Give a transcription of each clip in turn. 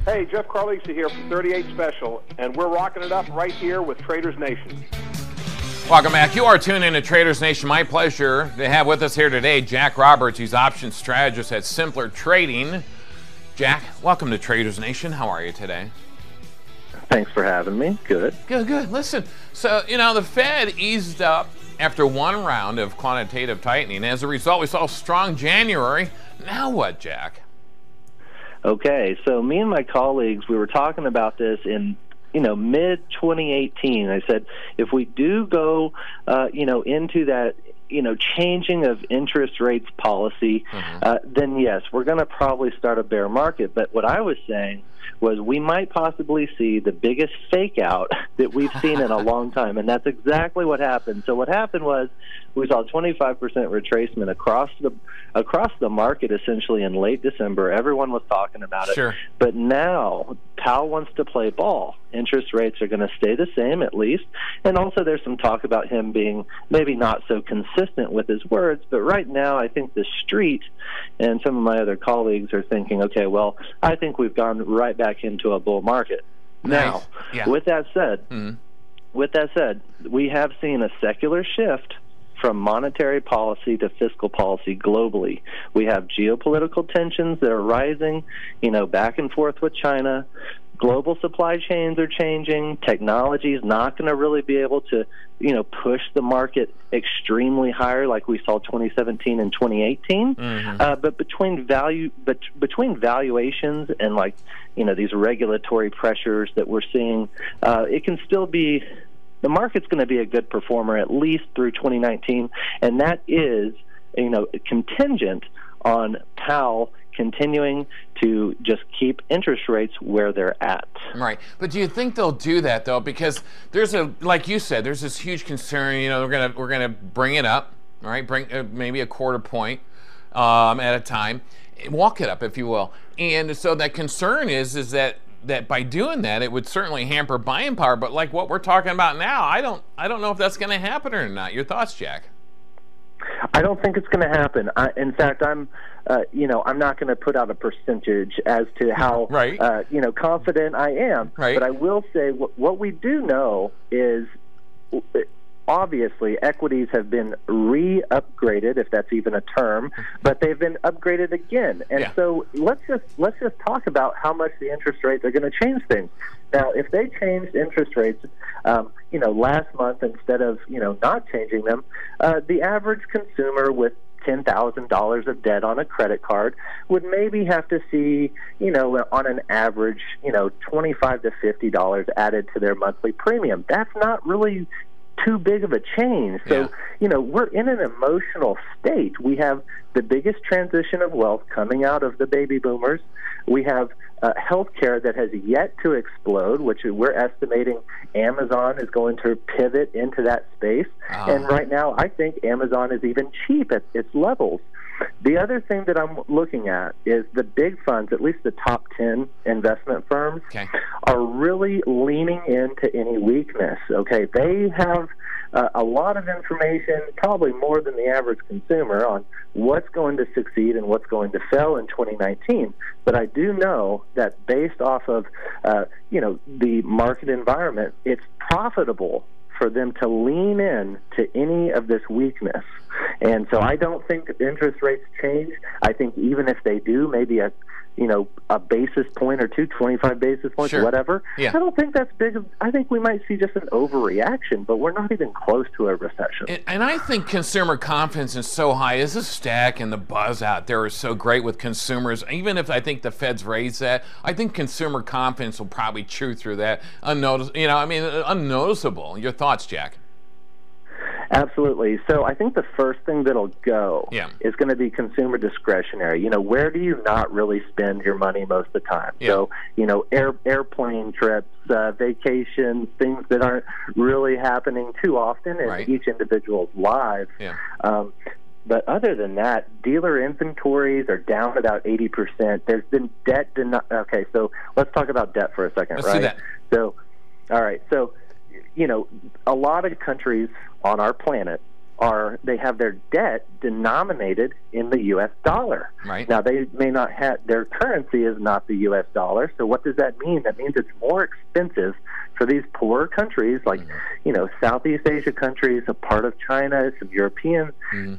Hey, Jeff Carlisi here from 38 Special, and we're rocking it up right here with Traders Nation. Welcome back. You are tuned in to Traders Nation. My pleasure to have with us here today Jack Roberts. He's options strategist at Simpler Trading. Jack, welcome to Traders Nation. How are you today? Thanks for having me. Good. Good. Listen, so, the Fed eased up after one round of quantitative tightening. As a result, we saw a strong January. Now what, Jack? Okay, so me and my colleagues, we were talking about this in mid-2018. I said, if we do go, into that, changing of interest rates policy, then yes, we're going to probably start a bear market. But what I was saying was we might possibly see the biggest fake out that we've seen in a long time, and that's exactly what happened. So what happened was we saw 25% retracement across the market essentially in late December. Everyone was talking about it. Sure. But now Powell wants to play ball. Interest rates are going to stay the same at least, and also there's some talk about him being maybe not so consistent with his words. But right now I think the street and some of my other colleagues are thinking, okay, well, I think we've gone right back into a bull market. Nice. Now, with that said, we have seen a secular shift from monetary policy to fiscal policy globally. We have geopolitical tensions that are rising, back and forth with China. Global supply chains are changing. Technology is not going to really be able to, push the market extremely higher like we saw 2017 and 2018. But between valuations and these regulatory pressures that we're seeing, it can still be. The market's going to be a good performer at least through 2019, and that is, contingent on Powell continuing to just keep interest rates where they're at. Right. But do you think they'll do that, though? Because there's like you said, there's this huge concern, we're gonna bring it up, all right, bring maybe a quarter point at a time, walk it up, if you will. And so that concern is that by doing that, it would certainly hamper buying power. But like what we're talking about now, I don't know if that's going to happen or not. Your thoughts, Jack? I don't think it's going to happen. In fact, I'm not going to put out a percentage as to how, confident I am. Right. But I will say what we do know is, obviously, equities have been re-upgraded, if that's even a term, but they've been upgraded again. And so let's just talk about how much the interest rates are going to change things. Now, if they changed interest rates, last month instead of not changing them, the average consumer with $10,000 of debt on a credit card would maybe have to see, on an average, $25 to $50 added to their monthly premium. That's not really too big of a change. So, we're in an emotional state. We have the biggest transition of wealth coming out of the baby boomers. We have healthcare that has yet to explode, which we're estimating Amazon is going to pivot into that space. And right now, I think Amazon is even cheap at its levels. The other thing that I'm looking at is the big funds, at least the top 10 investment firms, are really leaning into any weakness. Okay, they have a lot of information, probably more than the average consumer, on what's going to succeed and what's going to fail in 2019. But I do know that based off of, the market environment, it's profitable for them to lean in to any of this weakness. And so I don't think interest rates change. I think even if they do, maybe a basis point or two, 25 basis points, or whatever. I don't think that's big. I think we might see just an overreaction, but we're not even close to a recession. And I think consumer confidence is so high. As a stack and the buzz out there is so great with consumers. Even if I think the Fed's raised that, I think consumer confidence will probably chew through that unnoticeable. Your thoughts, Jack? Absolutely. So I think the first thing that'll go is going to be consumer discretionary. Where do you not really spend your money most of the time? So, airplane trips, vacations, things that aren't really happening too often in each individual's lives. But other than that, dealer inventories are down about 80%. There's been debt. Okay, so let's talk about debt for a second, Let's do that. So, all right. So, a lot of countries on our planet they have their debt denominated in the U.S. dollar. Right. Now, they may not have, their currency is not the U.S. dollar. So what does that mean? That means it's more expensive for these poorer countries, like, Southeast Asia countries, a part of China, some Europeans.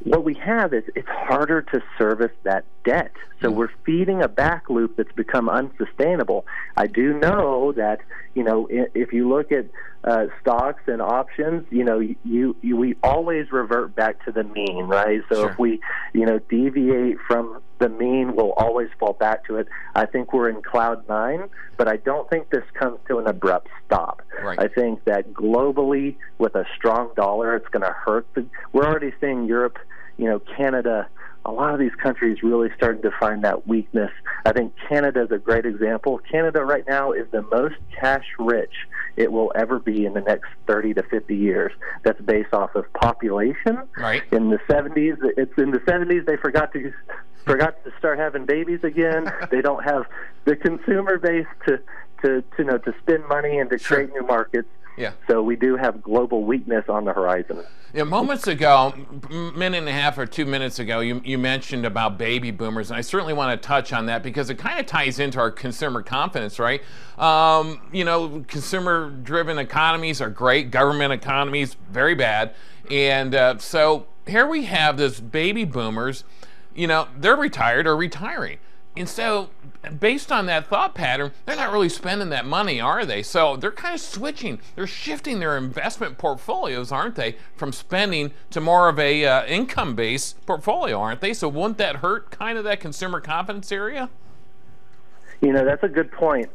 What we have is it's harder to service that debt. So we're feeding a back loop that's become unsustainable. I do know that, if you look at stocks and options, we always revert back to the mean, right? So if we, deviate from the mean, we'll always fall back to it. I think we're in cloud nine, but I don't think this comes to an abrupt stop. Right. I think that globally, with a strong dollar, it's going to hurt. We're already seeing Europe, Canada, a lot of these countries really starting to find that weakness. I think Canada is a great example. Canada right now is the most cash rich it will ever be in the next 30 to 50 years. That's based off of population. Right. In the 70s, they forgot to start having babies again. They don't have the consumer base to spend money and to create new markets. Yeah. So we do have global weakness on the horizon. Moments ago, minute and a half or 2 minutes ago, you mentioned about baby boomers, and I certainly want to touch on that because it kind of ties into our consumer confidence, right? Consumer-driven economies are great, government economies very bad, and so here we have this baby boomers, they're retired or retiring. And so, based on that thought pattern, they're not really spending that money, are they? So they're kind of switching. They're shifting their investment portfolios, aren't they, from spending to more of a income-based portfolio, aren't they? So wouldn't that hurt kind of that consumer confidence area? That's a good point.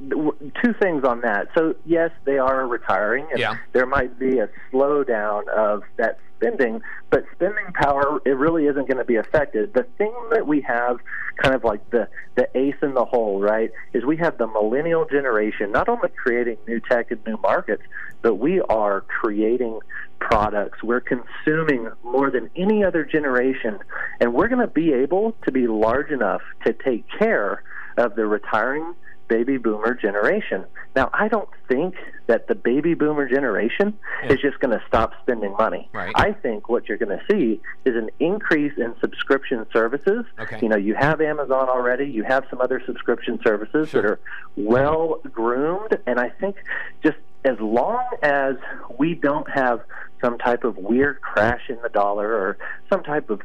Two things on that. So, yes, they are retiring. And there might be a slowdown of that spending, but spending power, it really isn't going to be affected. The thing that we have, kind of like the ace in the hole, right, is we have the millennial generation not only creating new tech and new markets, but we are creating products. We're consuming more than any other generation, and we're going to be able to be large enough to take care of the retiring baby boomer generation. Now, I don't think that the baby boomer generation is just going to stop spending money. Right. I think what you're going to see is an increase in subscription services. Okay. You have Amazon already. You have some other subscription services that are well groomed, and I think just as long as we don't have some type of weird crash in the dollar or some type of,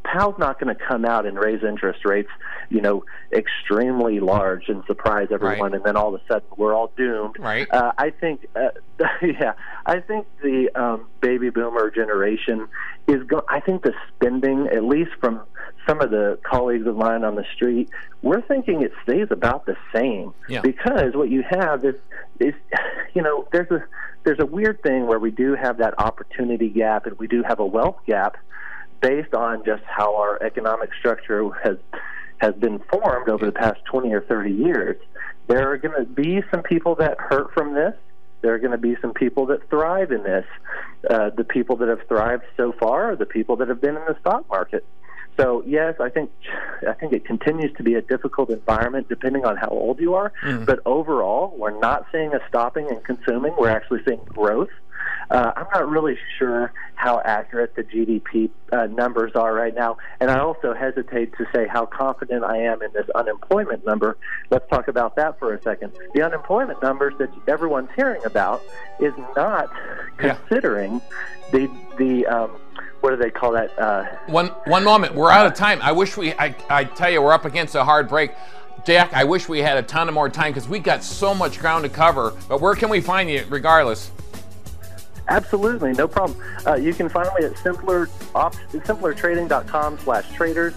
Powell's not going to come out and raise interest rates, extremely large and surprise everyone, and then all of a sudden we're all doomed. Right. I think the baby boomer generation I think the spending, at least from some of the colleagues of mine on the street, we're thinking it stays about the same. Yeah. Because what you have is there's a weird thing where we do have that opportunity gap and we do have a wealth gap based on just how our economic structure has been formed over the past 20 or 30 years. There are going to be some people that hurt from this. There are going to be some people that thrive in this. The people that have thrived so far are the people that have been in the stock market. So, yes, I think it continues to be a difficult environment depending on how old you are. But overall, we're not seeing a stopping in consuming. We're actually seeing growth. I'm not really sure how accurate the GDP numbers are right now, and I also hesitate to say how confident I am in this unemployment number. Let's talk about that for a second. The unemployment numbers that everyone's hearing about is not considering the what do they call that? One moment. We're out of time. I tell you, we're up against a hard break. Jack, I wish we had a ton of more time because we got so much ground to cover. But where can we find you regardless? Absolutely, no problem. You can find me at simplertrading.com/traders.